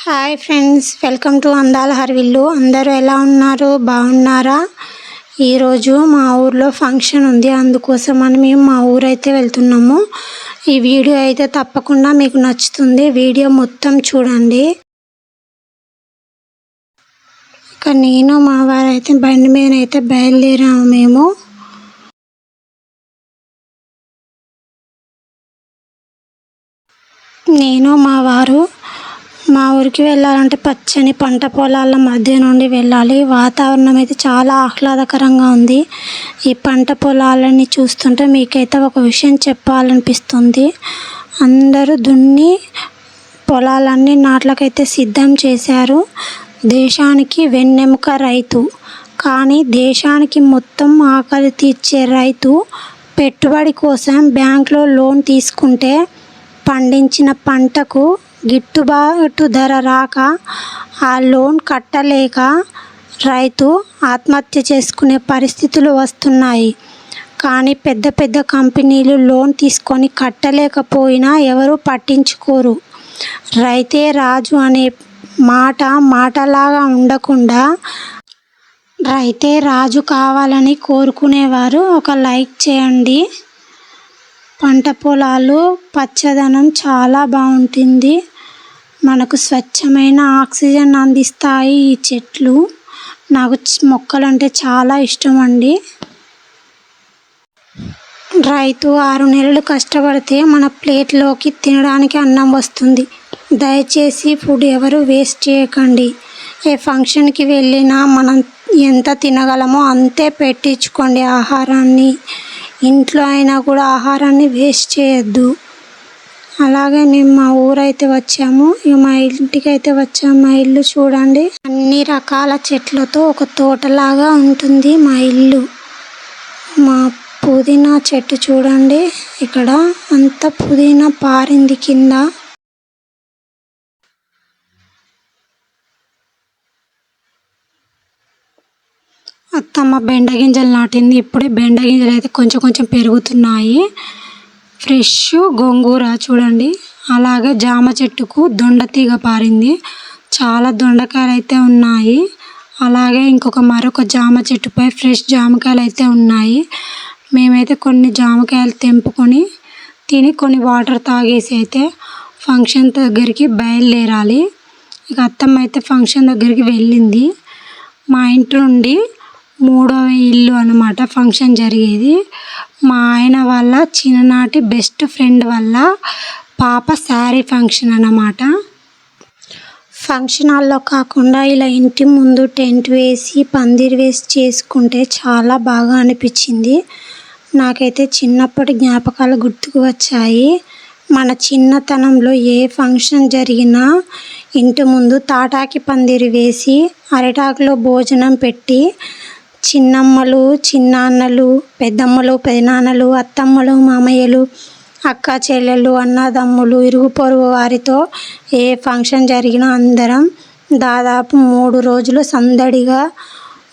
Hi friends, welcome to అందాల హర్విల్లు. అందరూ ఎలా ఉన్నారు? బాగున్నారా? ఈరోజు మా ఊర్లో ఫంక్షన్ ఉంది, అందుకోసం అని మేము మా ఊరైతే వెళ్తున్నాము. ఈ వీడియో అయితే తప్పకుండా మీకు నచ్చుతుంది, వీడియో మొత్తం చూడండి. ఇక నేను మా వారైతే బండి మీద అయితే బయలుదేరాము. నేను మా వారు మా ఊరికి వెళ్ళాలంటే పచ్చని పంట పొలాల మధ్య నుండి వెళ్ళాలి. వాతావరణం అయితే చాలా ఆహ్లాదకరంగా ఉంది. ఈ పంట పొలాలని చూస్తుంటే మీకైతే ఒక విషయం చెప్పాలనిపిస్తుంది. అందరూ దున్ని పొలాలన్నీ నాట్లకైతే సిద్ధం చేశారు. దేశానికి వెన్నెముక రైతు, కానీ దేశానికి మొత్తం ఆకలి తీర్చే రైతు పెట్టుబడి కోసం బ్యాంకులో లోన్ తీసుకుంటే పండించిన పంటకు గిట్టుబాటు ధర రాక ఆ లోన్ కట్టలేక రైతు ఆత్మహత్య చేసుకునే పరిస్థితులు వస్తున్నాయి. కానీ పెద్ద పెద్ద కంపెనీలు లోన్ తీసుకొని కట్టలేకపోయినా ఎవరు పట్టించుకోరు. రైతే రాజు అనే మాటలాగా ఉండకుండా రైతే రాజు కావాలని కోరుకునేవారు ఒక లైక్ చేయండి. పంట పొలాలు పచ్చదనం చాలా బాగుంటుంది. మనకు స్వచ్ఛమైన ఆక్సిజన్ అందిస్తాయి ఈ చెట్లు. నాకు మొక్కలంటే చాలా ఇష్టం అండి. రైతు 6 నెలలు కష్టపడితే మన ప్లేట్లోకి తినడానికి అన్నం వస్తుంది. దయచేసి ఫుడ్ ఎవరు వేస్ట్ చేయకండి. ఏ ఫంక్షన్కి వెళ్ళినా మనం ఎంత తినగలమో అంతే పెట్టించుకోండి ఆహారాన్ని. ఇంట్లో అయినా కూడా ఆహారాన్ని వేస్ట్ చేయొద్దు. అలాగే మేము మా ఊరైతే వచ్చాము. మా ఇంటికి అయితే వచ్చాము. మా ఇల్లు చూడండి, అన్ని రకాల చెట్లతో ఒక తోటలాగా ఉంటుంది మా ఇల్లు. మా పుదీనా చెట్టు చూడండి, ఇక్కడ అంత పుదీనా పారింది కింద. అత్తమ్మ బెండ గింజలు నాటింది. ఇప్పుడే బెండ గింజలు అయితే కొంచెం కొంచెం పెరుగుతున్నాయి. ఫ్రెష్ గోంగూర చూడండి. అలాగే జామ చెట్టుకు దొండ తీగ పారింది. చాలా దొండకాయలు అయితే ఉన్నాయి. అలాగే మరొక జామ చెట్టుపై ఫ్రెష్ జామకాయలు అయితే ఉన్నాయి. మేమైతే కొన్ని జామకాయలు తెంపుకొని తిని కొన్ని వాటర్ తాగేసి అయితే ఫంక్షన్ దగ్గరికి బయలుదేరాలి. ఇక అత్తమ్మ అయితే ఫంక్షన్ దగ్గరికి వెళ్ళింది. మా ఇంటి నుండి 3వ ఇల్లు అన్నమాట ఫంక్షన్ జరిగేది. మా ఆయన వాళ్ళ చిన్ననాటి బెస్ట్ ఫ్రెండ్ వల్ల పాప శారీ ఫంక్షన్ అన్నమాట. ఫంక్షన్ హాల్లో కాకుండా ఇలా ఇంటి ముందు టెంట్ వేసి పందిరి వేసి చేసుకుంటే చాలా బాగా అనిపించింది. నాకైతే చిన్నప్పటి జ్ఞాపకాలు గుర్తుకు వచ్చాయి. మన చిన్నతనంలో ఏ ఫంక్షన్ జరిగినా ఇంటి ముందు తాటాకి పందిరి వేసి అరిటాకులో భోజనం పెట్టి చిన్నమ్మలు, చిన్నాన్నలు, పెద్దమ్మలు, పెదనాన్నలు, అత్తమ్మలు, మామయ్యలు, అక్క చెల్లెళ్ళు, అన్నదమ్ములు, ఇరుగు పొరుగు వారితో ఏ ఫంక్షన్ జరిగినా అందరం దాదాపు 3 రోజులు సందడిగా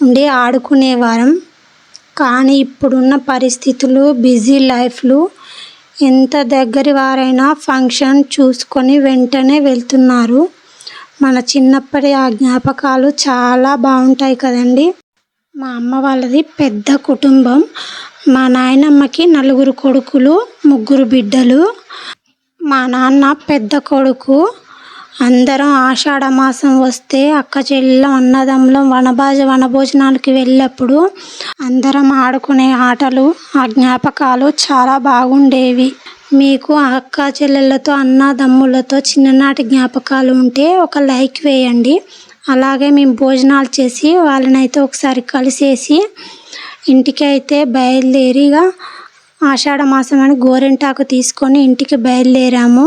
ఉండి ఆడుకునేవారం. కానీ ఇప్పుడున్న పరిస్థితులు, బిజీ లైఫ్లు, ఎంత దగ్గరి వారైనా ఫంక్షన్ చూసుకొని వెంటనే వెళ్తున్నారు. మన చిన్నప్పటి ఆ జ్ఞాపకాలు చాలా బాగుంటాయి కదండి. మా అమ్మ వాళ్ళది పెద్ద కుటుంబం. మా నాయనమ్మకి 4 కొడుకులు, 3 బిడ్డలు. మా నాన్న పెద్ద కొడుకు. అందరం ఆషాఢ మాసం వస్తే అక్క చెల్లెళ్ళం, అన్నదమ్ములం వనభోజనాలకి వెళ్ళినప్పుడు అందరం ఆడుకునే ఆటలు, ఆ జ్ఞాపకాలు చాలా బాగుండేవి. మీకు అక్క చెల్లెళ్ళతో, అన్నదమ్ములతో చిన్ననాటి జ్ఞాపకాలు ఉంటే ఒక లైక్ వేయండి. అలాగే మేము భోజనాలు చేసి వాళ్ళనైతే ఒకసారి కలిసేసి ఇంటికి అయితే బయలుదేరిగా ఆషాఢ మాసం అని గోరింటాకు తీసుకొని ఇంటికి బయలుదేరాము.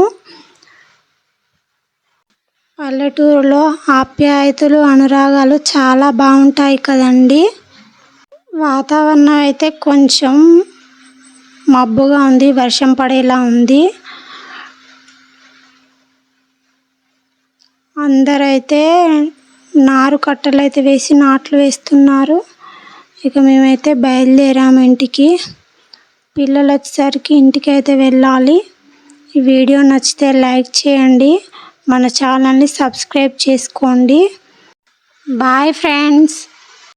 పల్లెటూరులో ఆప్యాయతలు, అనురాగాలు చాలా బాగుంటాయి కదండి. వాతావరణం అయితే కొంచెం మబ్బుగా ఉంది, వర్షం పడేలా ఉంది. అందరైతే నారు కట్టలు అయితే వేసి నాట్లు వేస్తున్నారు. ఇక మేమైతే బయలుదేరాము ఇంటికి. పిల్లలు వచ్చేసరికి ఇంటికి అయితే వెళ్ళాలి. ఈ వీడియో నచ్చితే లైక్ చేయండి. మన ఛానల్ని సబ్స్క్రైబ్ చేసుకోండి. Bye friends.